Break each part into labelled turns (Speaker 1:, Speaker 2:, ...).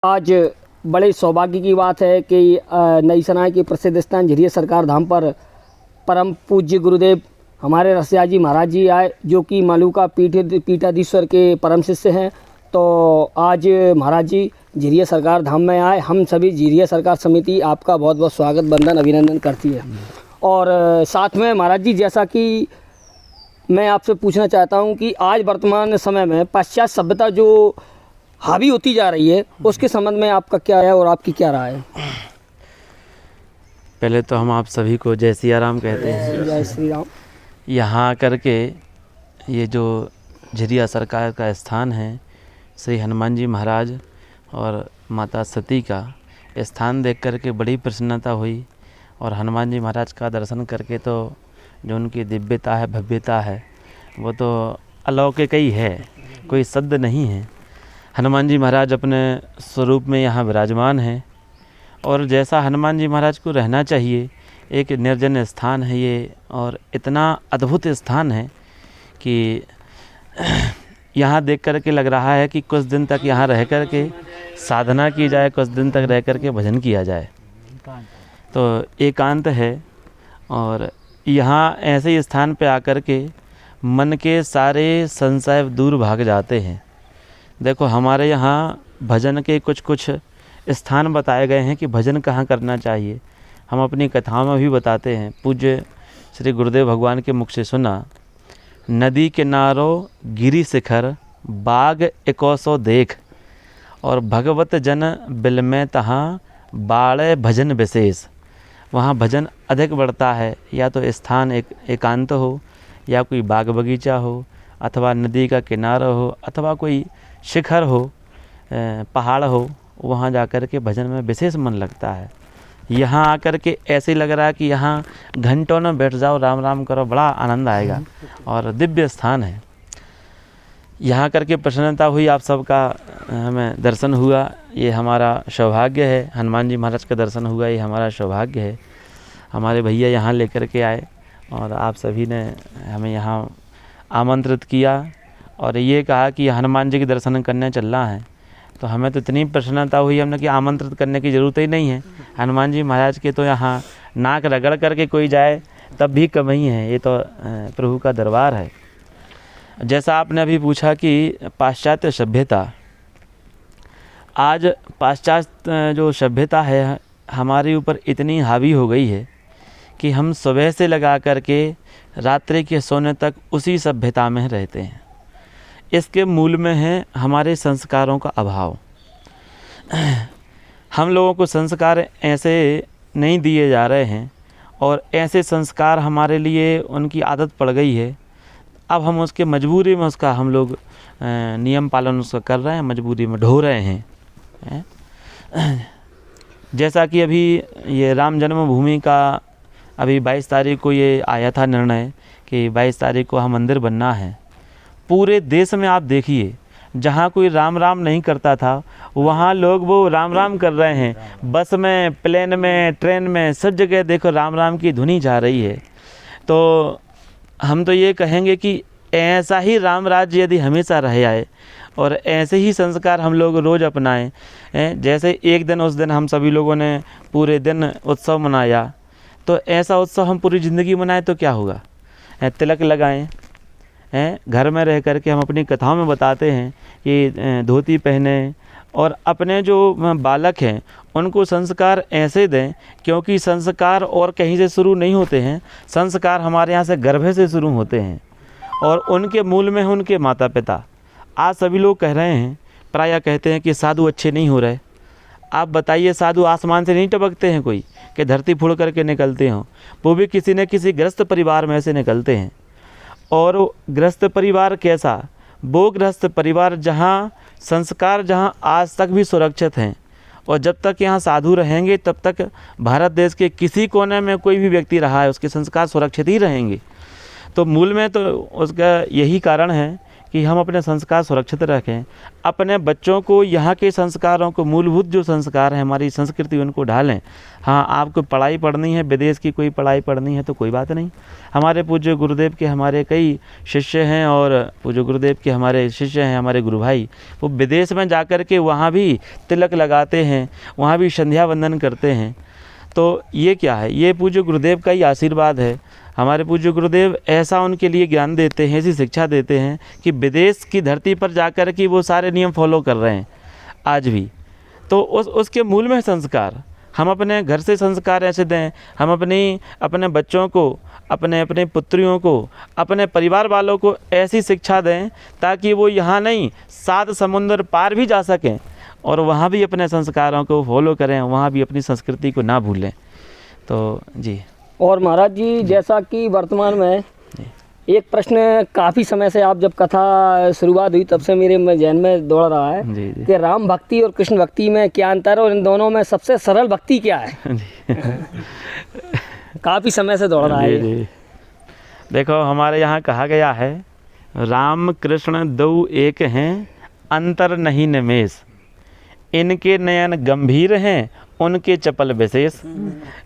Speaker 1: आज बड़े सौभाग्य की बात है कि नई सराय के प्रसिद्ध स्थान झिरिया सरकार धाम पर परम पूज्य गुरुदेव हमारे रसिया जी महाराज जी आए, जो कि मालूका पीठाधीश्वर के परम शिष्य हैं। तो आज महाराज जी झिरिया सरकार धाम में आए। हम सभी झिरिया सरकार समिति आपका बहुत बहुत स्वागत बंदन अभिनंदन करती है। और साथ में महाराज जी, जैसा कि मैं आपसे पूछना चाहता हूं कि आज वर्तमान समय में पाश्चात्य सभ्यता जो हावी होती जा रही है, उसके संबंध में आपका क्या है और आपकी क्या राय है?
Speaker 2: पहले तो हम आप सभी को जय सिया राम कहते हैं।
Speaker 1: जय श्री राम।
Speaker 2: यहाँ आकर के ये जो झिरिया सरकार का स्थान है, श्री हनुमान जी महाराज और माता सती का स्थान देख कर के बड़ी प्रसन्नता हुई। और हनुमान जी महाराज का दर्शन करके तो जो उनकी दिव्यता है, भव्यता है, वो तो अलौकिक ही है, कोई शब्द नहीं है। हनुमान जी महाराज अपने स्वरूप में यहाँ विराजमान हैं और जैसा हनुमान जी महाराज को रहना चाहिए, एक निर्जन स्थान है ये और इतना अद्भुत स्थान है कि यहाँ देख कर के लग रहा है कि कुछ दिन तक यहाँ रह कर के साधना की जाए, कुछ दिन तक रह कर के भजन किया जाए। तो एकांत है और यहाँ ऐसे स्थान पे आकर के मन के सारे संशय दूर भाग जाते हैं। देखो, हमारे यहाँ भजन के कुछ स्थान बताए गए हैं कि भजन कहाँ करना चाहिए। हम अपनी कथाओं में भी बताते हैं। पूज्य श्री गुरुदेव भगवान के मुख से सुना, नदी किनारों गिरी शिखर बाग एकोसो देख, और भगवत जन बिल में तहाँ बाड़े भजन विशेष। वहाँ भजन अधिक बढ़ता है, या तो स्थान एकांत हो, या कोई बाग बगीचा हो, अथवा नदी का किनारा हो, अथवा कोई शिखर हो, पहाड़ हो, वहाँ जाकर के भजन में विशेष मन लगता है। यहाँ आकर के ऐसे लग रहा है कि यहाँ घंटों न बैठ जाओ, राम राम करो, बड़ा आनंद आएगा और दिव्य स्थान है। यहाँ करके प्रसन्नता हुई, आप सबका हमें दर्शन हुआ, ये हमारा सौभाग्य है। हनुमान जी महाराज का दर्शन हुआ, ये हमारा सौभाग्य है। हमारे भैया यहाँ लेकर के आए और आप सभी ने हमें यहाँ आमंत्रित किया और ये कहा कि हनुमान जी के दर्शन करने चलना है। तो हमें तो इतनी प्रसन्नता हुई हमने कि आमंत्रित करने की ज़रूरत ही नहीं है। हनुमान जी महाराज के तो यहाँ नाक रगड़ करके कोई जाए तब भी कम ही है। ये तो प्रभु का दरबार है। जैसा आपने अभी पूछा कि पाश्चात्य सभ्यता, आज पाश्चात्य जो सभ्यता है हमारे ऊपर इतनी हावी हो गई है कि हम सुबह से लगा कर के रात्रि के सोने तक उसी सभ्यता में रहते हैं। इसके मूल में है हमारे संस्कारों का अभाव। हम लोगों को संस्कार ऐसे नहीं दिए जा रहे हैं और ऐसे संस्कार हमारे लिए उनकी आदत पड़ गई है। अब हम उसके मजबूरी में उसका हम लोग नियम पालन उसका कर रहे हैं, मजबूरी में ढो रहे हैं। जैसा कि अभी ये राम जन्मभूमि का अभी 22 तारीख को ये आया था निर्णय कि 22 तारीख को हम मंदिर बनना है। पूरे देश में आप देखिए, जहाँ कोई राम राम नहीं करता था वहाँ लोग वो राम राम कर रहे हैं। बस में, प्लेन में, ट्रेन में, सब जगह देखो राम राम की धुनी जा रही है। तो हम तो ये कहेंगे कि ऐसा ही राम राज्य यदि हमेशा रह आए और ऐसे ही संस्कार हम लोग रोज़ अपनाएं। जैसे एक दिन उस दिन हम सभी लोगों ने पूरे दिन उत्सव मनाया, तो ऐसा उत्सव हम पूरी ज़िंदगी मनाएं तो क्या होगा। तिलक लगाएं, घर में रह कर के हम अपनी कथाओं में बताते हैं कि धोती पहने और अपने जो बालक हैं उनको संस्कार ऐसे दें, क्योंकि संस्कार और कहीं से शुरू नहीं होते हैं। संस्कार हमारे यहाँ से गर्भ से शुरू होते हैं और उनके मूल में हैं उनके माता पिता। आज सभी लोग कह रहे हैं, प्रायः कहते हैं कि साधु अच्छे नहीं हो रहे। आप बताइए, साधु आसमान से नहीं टपकते हैं कोई कि धरती फोड़ करके निकलते हों। वो भी किसी न किसी गृहस्थ परिवार में से निकलते हैं। और गृहस्थ परिवार कैसा? वो गृहस्थ परिवार जहाँ संस्कार जहाँ आज तक भी सुरक्षित हैं। और जब तक यहाँ साधु रहेंगे तब तक भारत देश के किसी कोने में कोई भी व्यक्ति रहा है उसके संस्कार सुरक्षित ही रहेंगे। तो मूल में तो उसका यही कारण है कि हम अपने संस्कार सुरक्षित रखें, अपने बच्चों को यहाँ के संस्कारों को, मूलभूत जो संस्कार हैं हमारी संस्कृति, उनको ढालें। हाँ, आपको पढ़ाई पढ़नी है, विदेश की कोई पढ़ाई पढ़नी है तो कोई बात नहीं। हमारे पूज्य गुरुदेव के हमारे कई शिष्य हैं, और पूज्य गुरुदेव के हमारे शिष्य हैं, हमारे गुरु भाई, वो विदेश में जा कर के वहाँ भी तिलक लगाते हैं, वहाँ भी संध्या वंदन करते हैं। तो ये क्या है? ये पूज्य गुरुदेव का ही आशीर्वाद है। हमारे पूज्य गुरुदेव ऐसा उनके लिए ज्ञान देते हैं, ऐसी शिक्षा देते हैं कि विदेश की धरती पर जाकर के वो सारे नियम फॉलो कर रहे हैं आज भी। तो उसके मूल में संस्कार, हम अपने घर से संस्कार ऐसे दें, हम अपने बच्चों को, अपने पुत्रियों को, अपने परिवार वालों को ऐसी शिक्षा दें ताकि वो यहाँ नहीं, 7 समुंदर पार भी जा सकें और वहाँ भी अपने संस्कारों को फॉलो करें, वहाँ भी अपनी संस्कृति को ना भूलें। तो जी।
Speaker 1: और महाराज जी, जैसा कि वर्तमान में एक प्रश्न काफ़ी समय से, आप जब कथा शुरुआत हुई तब से मेरे जहन में दौड़ रहा है
Speaker 2: जी।
Speaker 1: कि राम भक्ति और कृष्ण भक्ति में क्या अंतर है और इन दोनों में सबसे सरल भक्ति क्या है? काफ़ी समय से दौड़ रहा है।
Speaker 2: जी। देखो, हमारे यहाँ कहा गया है, राम कृष्ण दो एक हैं, अंतर नहीं निमेष, इनके नयन गंभीर हैं, उनके चपल विशेष।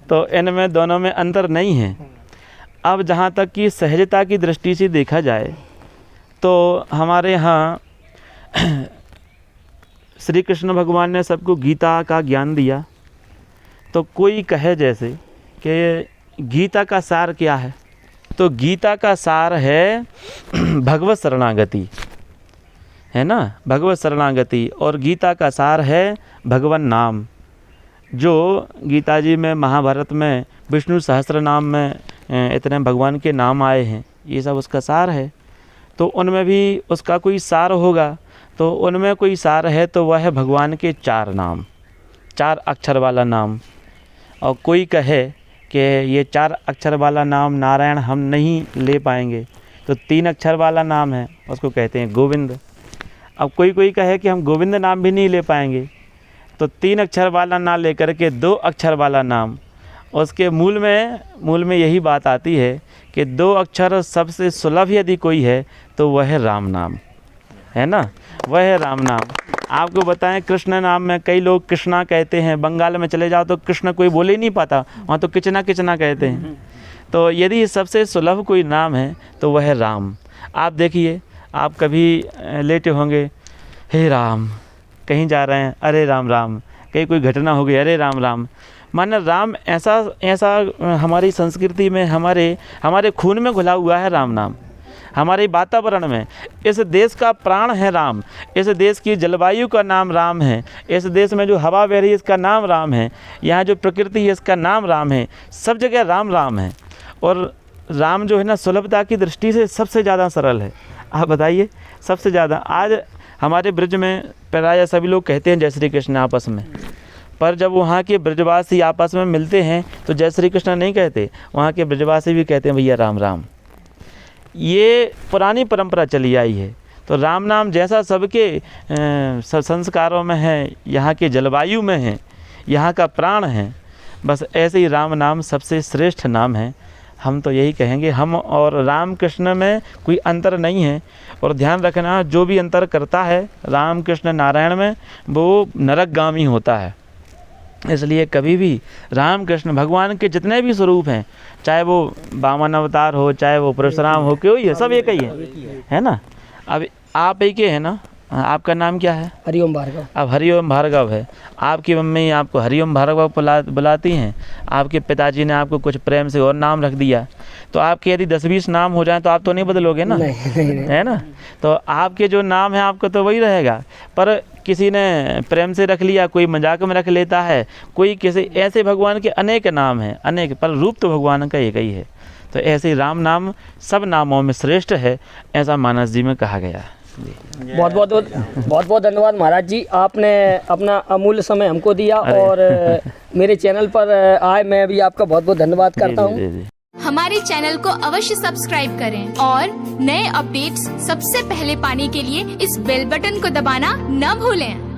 Speaker 2: तो इनमें दोनों में अंतर नहीं है। अब जहाँ तक कि सहजता की दृष्टि से देखा जाए तो हमारे यहाँ श्री कृष्ण भगवान ने सबको गीता का ज्ञान दिया। तो कोई कहे जैसे कि गीता का सार क्या है, तो गीता का सार है भगवत शरणागति, है ना, भगवत शरणागति। और गीता का सार है भगवान नाम। जो गीता जी में, महाभारत में, विष्णु सहस्त्र नाम में इतने भगवान के नाम आए हैं, ये सब उसका सार है। तो उनमें भी उसका कोई सार होगा, तो उनमें कोई सार है तो वह है भगवान के 4 नाम, 4 अक्षर वाला नाम। और कोई कहे कि ये 4 अक्षर वाला नाम नारायण हम नहीं ले पाएंगे, तो 3 अक्षर वाला नाम है, उसको कहते हैं गोविंद। अब कोई कहे कि हम गोविंद नाम भी नहीं ले पाएंगे, तो 3 अक्षर वाला ना लेकर के 2 अक्षर वाला नाम। उसके मूल में यही बात आती है कि 2 अक्षर सबसे सुलभ यदि कोई है तो वह है राम नाम, है ना, वह है राम नाम। आपको बताएं, कृष्ण नाम में कई लोग कृष्णा कहते हैं। बंगाल में चले जाओ तो कृष्ण कोई बोले ही नहीं पाता, वहाँ तो किचना कहते हैं। तो यदि सबसे सुलभ कोई नाम है तो वह है राम। आप देखिए, आप कभी लेटे होंगे, हे राम, कहीं जा रहे हैं, अरे राम राम, कहीं कोई घटना हो गई, अरे राम राम। माना राम ऐसा हमारी संस्कृति में, हमारे खून में घुला हुआ है राम नाम, हमारे वातावरण में। इस देश का प्राण है राम, इस देश की जलवायु का नाम राम है, इस देश में जो हवा बह रही है इसका नाम राम है, यहाँ जो प्रकृति है इसका नाम राम है, सब जगह राम राम है। और राम जो है ना, सुलभता की दृष्टि से सबसे ज़्यादा सरल है। आप बताइए, सबसे ज़्यादा आज हमारे ब्रज में प्रायः सभी लोग कहते हैं जय श्री कृष्ण आपस में, पर जब वहाँ के ब्रजवासी आपस में मिलते हैं तो जय श्री कृष्ण नहीं कहते, वहाँ के ब्रजवासी भी कहते हैं भैया राम राम। ये पुरानी परंपरा चली आई है। तो राम नाम जैसा सबके संस्कारों में है, यहाँ के जलवायु में है, यहाँ का प्राण है, बस ऐसे ही राम नाम सबसे श्रेष्ठ नाम है। हम तो यही कहेंगे, हम और राम कृष्ण में कोई अंतर नहीं है। और ध्यान रखना, जो भी अंतर करता है राम कृष्ण नारायण में, वो नरकगामी होता है। इसलिए कभी भी राम कृष्ण भगवान के जितने भी स्वरूप हैं, चाहे वो वामन अवतार हो, चाहे वो परशुराम हो, कोई है, सब एक ही है ना। अब आप एक ही है ना, आपका नाम क्या है?
Speaker 1: हरिओम भार्गव।
Speaker 2: अब हरिओम भार्गव है, आपकी मम्मी आपको हरिओम भार्गव बुलाती हैं, आपके पिताजी ने आपको कुछ प्रेम से और नाम रख दिया, तो आपके यदि 10-20 नाम हो जाए तो आप तो नहीं बदलोगे ना,
Speaker 1: नहीं।
Speaker 2: है ना। तो आपके जो नाम है आपका तो वही रहेगा, पर किसी ने प्रेम से रख लिया, कोई मजाक में रख लेता है, कोई किसी, ऐसे भगवान के अनेक नाम हैं, अनेक, पर रूप तो भगवान का एक ही है। तो ऐसे ही राम नाम सब नामों में श्रेष्ठ है, ऐसा मानस जी में कहा गया है।
Speaker 1: बहुत बहुत धन्यवाद महाराज जी, आपने अपना अमूल्य समय हमको दिया और मेरे चैनल पर आए, मैं भी आपका बहुत बहुत धन्यवाद करता हूँ।
Speaker 3: हमारे चैनल को अवश्य सब्सक्राइब करें और नए अपडेट्स सबसे पहले पाने के लिए इस बेल बटन को दबाना न भूलें।